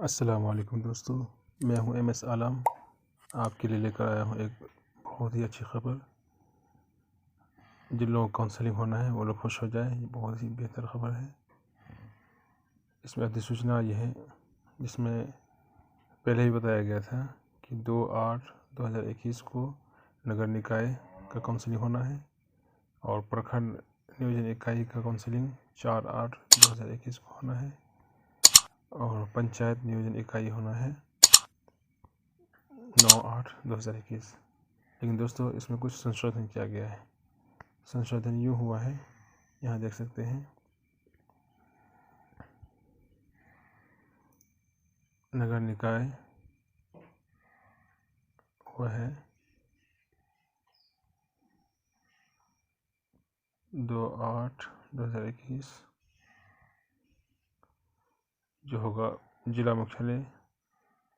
अस्सलाम वालेकुम दोस्तों, मैं हूं MS आलम। आपके लिए लेकर आया हूं एक बहुत ही अच्छी खबर। जिन लोगों को काउंसलिंग होना है वो लोग खुश हो जाए। ये बहुत ही बेहतर खबर है। इसमें अधिसूचना ये है जिसमें पहले ही बताया गया था कि 2/8/2021 को नगर निकाय का काउंसलिंग होना है और प्रखंड नियोजन इकाई का काउंसलिंग 4/8/2021 को होना है और पंचायत नियोजन इकाई होना है 9/8/2021। लेकिन दोस्तों इसमें कुछ संशोधन किया गया है। संशोधन यूँ हुआ है, यहाँ देख सकते हैं। नगर निकाय हुआ है 2/8/2021 जो होगा जिला मुख्यालय,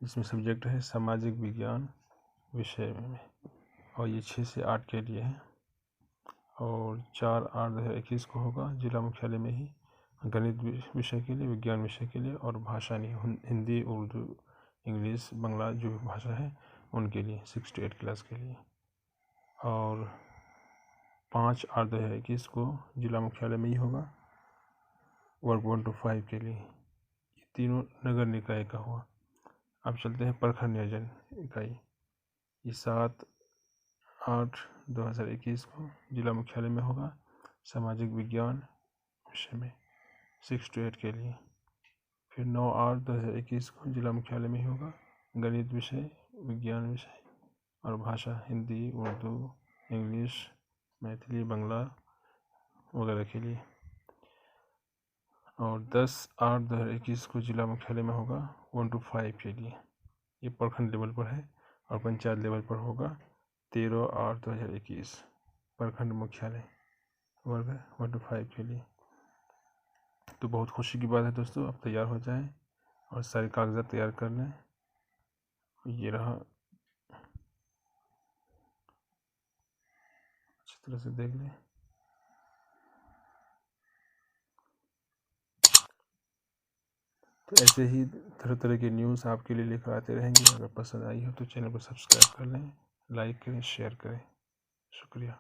जिसमें सब्जेक्ट है सामाजिक विज्ञान विषय में, और ये 6 से 8 के लिए है। और 4/8/2021 को होगा जिला मुख्यालय में ही गणित विषय के लिए, विज्ञान विषय के लिए और भाषा नहीं, हिंदी, उर्दू, इंग्लिश, बांग्ला जो भी भाषा है उनके लिए 6 से 8 क्लास के लिए। और 5/8/2021 को जिला मुख्यालय में ही होगा वर्ग 1 to 5 के लिए। ये तीनों नगर निकाय का हुआ। अब चलते हैं प्रखंड नियोजन इकाई। ये 7/8/2021 को जिला मुख्यालय में होगा सामाजिक विज्ञान विषय में 6 से 8 के लिए। फिर 9/8/2021 को जिला मुख्यालय में ही होगा गणित विषय, विज्ञान विषय और भाषा, हिंदी, उर्दू, इंग्लिश, मैथिली, बांग्ला वगैरह के लिए। और 10/8/2021 को जिला मुख्यालय में होगा 1 to 5 के लिए। ये प्रखंड लेवल पर है। और पंचायत लेवल पर होगा 13/8/2021 प्रखंड मुख्यालय वर्ग 1 to 5 के लिए। तो बहुत खुशी की बात है दोस्तों, अब तैयार हो जाएं और सारे कागजात तैयार कर लें। ये रहा, अच्छी तरह से देख लें। तो ऐसे ही तरह तरह के न्यूज़ आपके लिए लेकर आते रहेंगे। अगर पसंद आई हो तो चैनल को सब्सक्राइब कर लें, लाइक करें, शेयर करें। शुक्रिया।